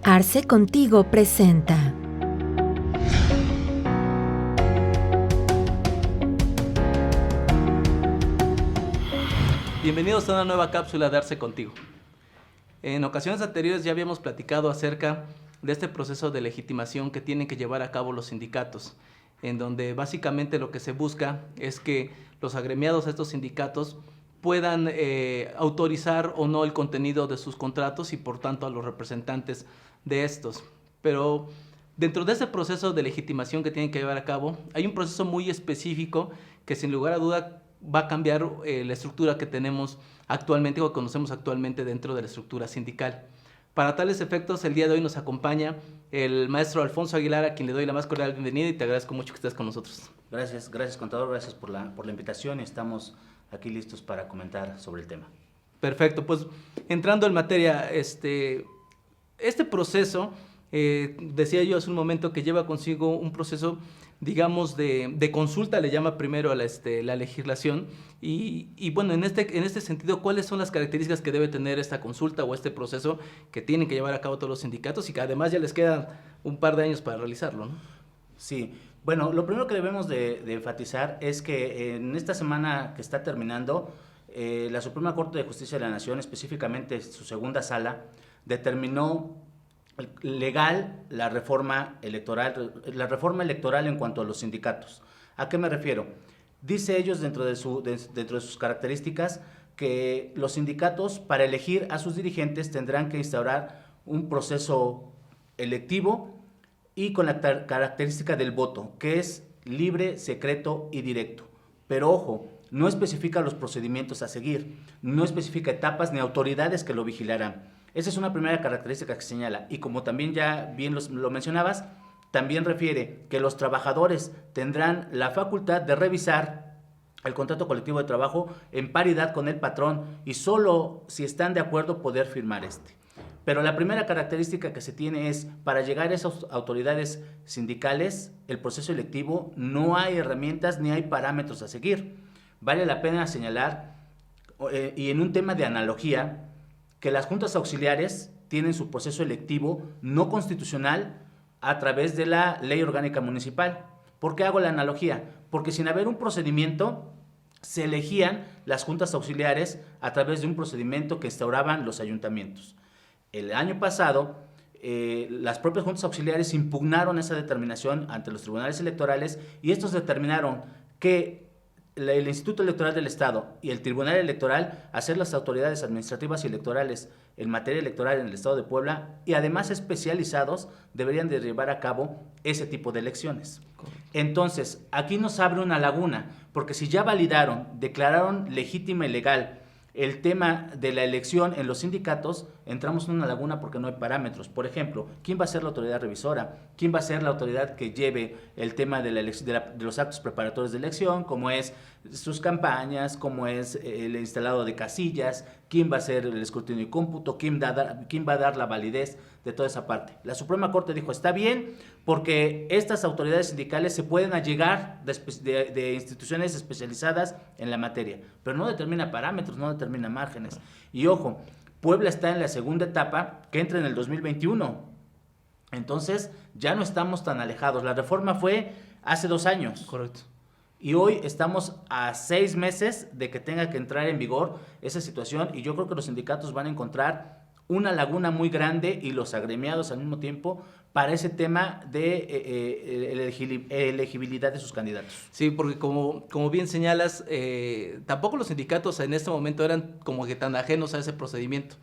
Arce Contigo presenta. Bienvenidos a una nueva cápsula de Arce Contigo. En ocasiones anteriores ya habíamos platicado acerca de este proceso de legitimación que tienen que llevar a cabo los sindicatos, en donde básicamente lo que se busca es que los agremiados a estos sindicatos puedan autorizar o no el contenido de sus contratos y por tanto a los representantes de estos. Pero dentro de ese proceso de legitimación que tienen que llevar a cabo, hay un proceso muy específico que sin lugar a duda va a cambiar la estructura que tenemos actualmente o conocemos actualmente dentro de la estructura sindical. Para tales efectos, el día de hoy nos acompaña el maestro Alfonso Aguilar, a quien le doy la más cordial bienvenida y te agradezco mucho que estés con nosotros. Gracias contador, gracias por la invitación y estamos aquí listos para comentar sobre el tema. Perfecto, pues entrando en materia, este proceso, decía yo hace un momento que lleva consigo un proceso, digamos, de consulta, le llama primero a la legislación, y bueno, en este sentido, ¿cuáles son las características que debe tener esta consulta o este proceso que tienen que llevar a cabo todos los sindicatos y que además ya les quedan un par de años para realizarlo, ¿no? Sí, bueno, lo primero que debemos de enfatizar es que en esta semana que está terminando, la Suprema Corte de Justicia de la Nación, específicamente su segunda sala, determinó legal la reforma electoral en cuanto a los sindicatos. ¿A qué me refiero? Dice ellos dentro de sus características que los sindicatos para elegir a sus dirigentes tendrán que instaurar un proceso electivo y con la característica del voto, que es libre, secreto y directo. Pero ojo, no especifica los procedimientos a seguir, no especifica etapas ni autoridades que lo vigilarán. Esa es una primera característica que señala. Y como también ya bien lo mencionabas, también refiere que los trabajadores tendrán la facultad de revisar el contrato colectivo de trabajo en paridad con el patrón y solo si están de acuerdo poder firmar este. Pero la primera característica que se tiene es, para llegar a esas autoridades sindicales, el proceso electivo, no hay herramientas ni hay parámetros a seguir. Vale la pena señalar, y en un tema de analogía, que las juntas auxiliares tienen su proceso electivo no constitucional a través de la Ley Orgánica Municipal. ¿Por qué hago la analogía? Porque sin haber un procedimiento, se elegían las juntas auxiliares a través de un procedimiento que instauraban los ayuntamientos. El año pasado, las propias juntas auxiliares impugnaron esa determinación ante los tribunales electorales y estos determinaron que el Instituto Electoral del Estado y el Tribunal Electoral, a ser las autoridades administrativas y electorales en materia electoral en el Estado de Puebla y además especializados, deberían de llevar a cabo ese tipo de elecciones. Entonces, aquí nos abre una laguna, porque si ya validaron, declararon legítima y legal el tema de la elección en los sindicatos, entramos en una laguna porque no hay parámetros. Por ejemplo, ¿quién va a ser la autoridad revisora? ¿Quién va a ser la autoridad que lleve el tema de los actos preparatorios de elección, como es sus campañas, como es el instalado de casillas? ¿Quién va a hacer el escrutinio y cómputo? ¿Quién va a dar la validez de toda esa parte? La Suprema Corte dijo, está bien, porque estas autoridades sindicales se pueden allegar de instituciones especializadas en la materia, pero no determina parámetros, no determina márgenes. Y ojo, Puebla está en la segunda etapa que entra en el 2021. Entonces, ya no estamos tan alejados. La reforma fue hace 2 años. Correcto. Y hoy estamos a 6 meses de que tenga que entrar en vigor esa situación y yo creo que los sindicatos van a encontrar una laguna muy grande y los agremiados al mismo tiempo para ese tema de elegibilidad de sus candidatos. Sí, porque como bien señalas, tampoco los sindicatos en este momento eran como que tan ajenos a ese procedimiento,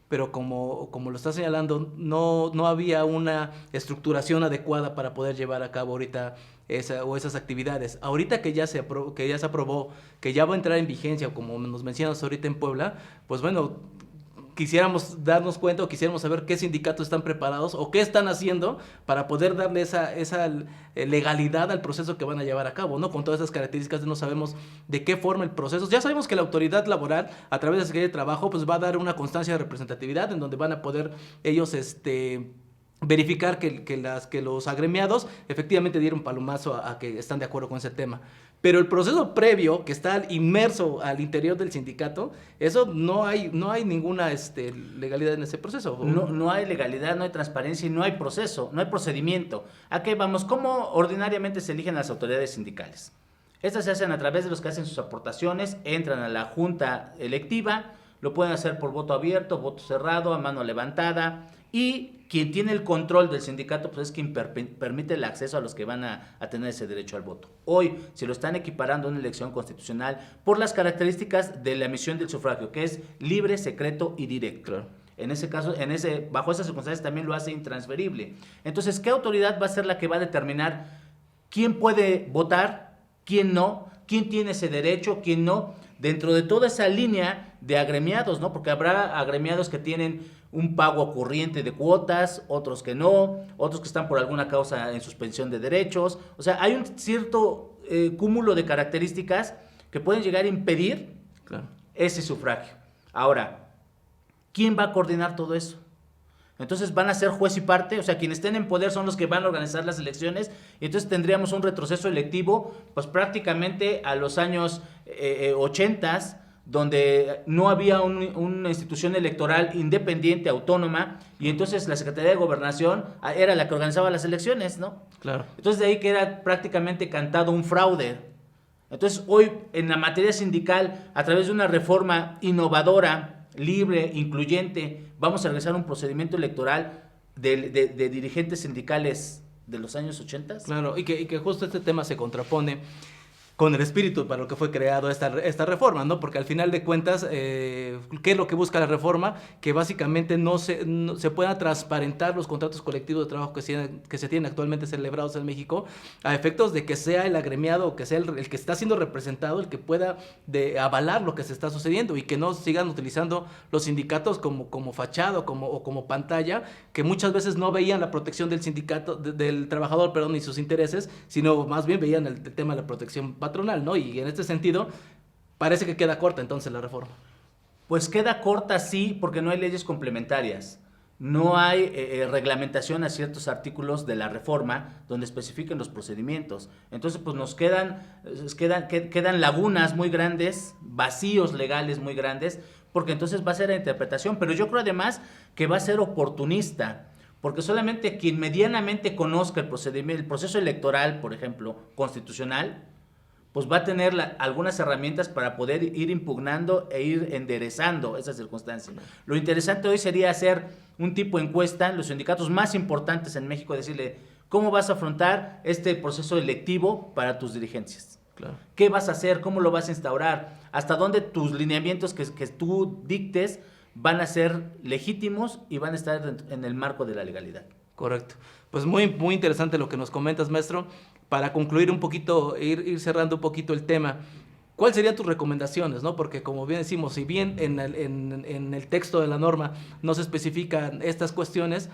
pero como lo está señalando, no había una estructuración adecuada para poder llevar a cabo ahorita esas actividades. Ahorita que ya se aprobó, que ya va a entrar en vigencia, como nos mencionas ahorita en Puebla, pues bueno, quisiéramos darnos cuenta o quisiéramos saber qué sindicatos están preparados o qué están haciendo para poder darle esa legalidad al proceso que van a llevar a cabo, ¿no? Con todas esas características no sabemos de qué forma el proceso. Ya sabemos que la autoridad laboral, a través de la Secretaría de Trabajo, pues va a dar una constancia de representatividad en donde van a poder ellos verificar que los agremiados efectivamente dieron palomazo a que están de acuerdo con ese tema. Pero el proceso previo, que está inmerso al interior del sindicato, eso no hay ninguna legalidad en ese proceso. No hay legalidad, no hay transparencia y no hay proceso, no hay procedimiento. ¿A qué vamos? ¿Cómo ordinariamente se eligen las autoridades sindicales? Estas se hacen a través de los que hacen sus aportaciones, entran a la junta electiva, lo pueden hacer por voto abierto, voto cerrado, a mano levantada, y quien tiene el control del sindicato pues es quien permite el acceso a los que van a tener ese derecho al voto. Hoy, si lo están equiparando a una elección constitucional por las características de la emisión del sufragio, que es libre, secreto y directo. Claro. En ese caso, bajo esas circunstancias también lo hace intransferible. Entonces, ¿qué autoridad va a ser la que va a determinar quién puede votar, quién no, quién tiene ese derecho, quién no? Dentro de toda esa línea de agremiados, ¿no? Porque habrá agremiados que tienen un pago corriente de cuotas, otros que no, otros que están por alguna causa en suspensión de derechos. O sea, hay un cierto cúmulo de características que pueden llegar a impedir ese sufragio. Ahora, ¿quién va a coordinar todo eso? Entonces van a ser juez y parte, o sea, quienes estén en poder son los que van a organizar las elecciones, y entonces tendríamos un retroceso electivo, pues prácticamente a los años 80, donde no había una institución electoral independiente, autónoma, y entonces la Secretaría de Gobernación era la que organizaba las elecciones, ¿no? Claro. Entonces de ahí queda prácticamente cantado un fraude. Entonces hoy en la materia sindical, a través de una reforma innovadora, libre, incluyente, vamos a realizar un procedimiento electoral de dirigentes sindicales de los años 80. Claro, y que justo este tema se contrapone con el espíritu para lo que fue creado esta reforma, ¿no? Porque al final de cuentas, ¿qué es lo que busca la reforma? Que básicamente no se puedan transparentar los contratos colectivos de trabajo que se tienen actualmente celebrados en México, a efectos de que sea el agremiado o que sea el que está siendo representado el que pueda avalar lo que se está sucediendo, y que no sigan utilizando los sindicatos como fachada o como pantalla, que muchas veces no veían la protección del sindicato, del trabajador, perdón, ni sus intereses, sino más bien veían el tema de la protección patronal, ¿no? Y en este sentido, parece que queda corta entonces la reforma. Pues queda corta, sí, porque no hay leyes complementarias. No hay reglamentación a ciertos artículos de la reforma donde especifiquen los procedimientos. Entonces, pues nos quedan lagunas muy grandes, vacíos legales muy grandes, porque entonces va a ser la interpretación. Pero yo creo además que va a ser oportunista, porque solamente quien medianamente conozca el procedimiento, el proceso electoral, por ejemplo, constitucional, pues va a tener algunas herramientas para poder ir impugnando e ir enderezando esas circunstancias. Lo interesante hoy sería hacer un tipo de encuesta en los sindicatos más importantes en México, decirle, ¿cómo vas a afrontar este proceso electivo para tus dirigencias? Claro. ¿Qué vas a hacer? ¿Cómo lo vas a instaurar? ¿Hasta dónde tus lineamientos que tú dictes van a ser legítimos y van a estar en el marco de la legalidad? Correcto. Pues muy, muy interesante lo que nos comentas, maestro. Para concluir un poquito, ir cerrando un poquito el tema, ¿cuáles serían tus recomendaciones, no? Porque como bien decimos, si bien en el texto de la norma no se especifican estas cuestiones,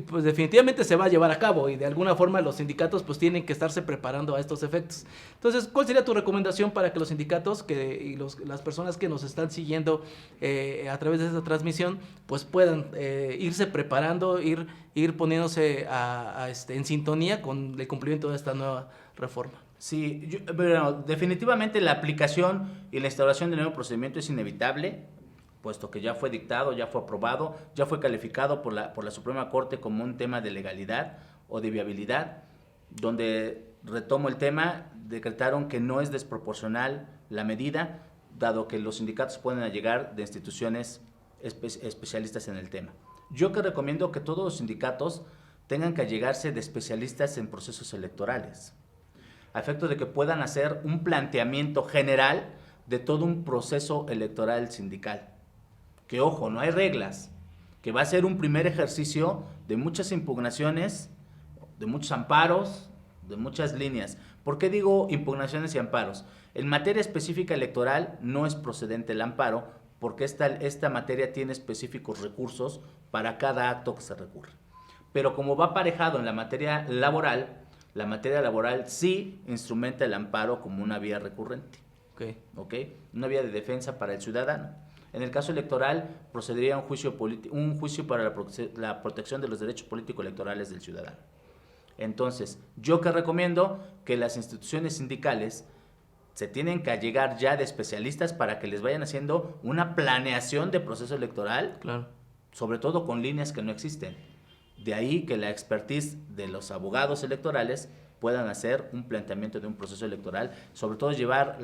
pues definitivamente se va a llevar a cabo, y de alguna forma los sindicatos pues tienen que estarse preparando a estos efectos. Entonces, ¿cuál sería tu recomendación para que los sindicatos y las personas que nos están siguiendo a través de esta transmisión pues puedan irse preparando, ir poniéndose en sintonía con el cumplimiento de esta nueva reforma? Sí, bueno, definitivamente la aplicación y la instauración del nuevo procedimiento es inevitable, puesto que ya fue dictado, ya fue aprobado, ya fue calificado por la Suprema Corte como un tema de legalidad o de viabilidad, donde, retomo el tema, decretaron que no es desproporcional la medida, dado que los sindicatos pueden llegar de instituciones especialistas en el tema. Yo que recomiendo que todos los sindicatos tengan que allegarse de especialistas en procesos electorales, a efecto de que puedan hacer un planteamiento general de todo un proceso electoral sindical. Que ojo, no hay reglas, que va a ser un primer ejercicio de muchas impugnaciones, de muchos amparos, de muchas líneas. ¿Por qué digo impugnaciones y amparos? En materia específica electoral no es procedente el amparo, porque esta materia tiene específicos recursos para cada acto que se recurre. Pero como va aparejado en la materia laboral sí instrumenta el amparo como una vía recurrente. ¿Okay? Una vía de defensa para el ciudadano. En el caso electoral, procedería a un juicio para la protección de los derechos político-electorales del ciudadano. Entonces, yo que recomiendo que las instituciones sindicales se tienen que llegar ya de especialistas para que les vayan haciendo una planeación de proceso electoral, Claro. sobre todo con líneas que no existen. De ahí que la expertise de los abogados electorales puedan hacer un planteamiento de un proceso electoral, sobre todo llevar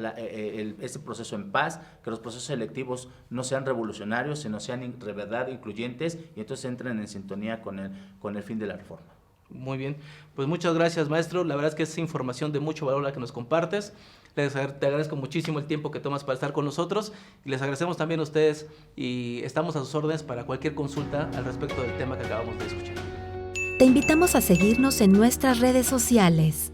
este proceso en paz, que los procesos electivos no sean revolucionarios, sino sean de verdad incluyentes y entonces entren en sintonía con el fin de la reforma. Muy bien, pues muchas gracias, maestro. La verdad es que es información de mucho valor la que nos compartes. Te agradezco muchísimo el tiempo que tomas para estar con nosotros y les agradecemos también a ustedes y estamos a sus órdenes para cualquier consulta al respecto del tema que acabamos de escuchar. Te invitamos a seguirnos en nuestras redes sociales.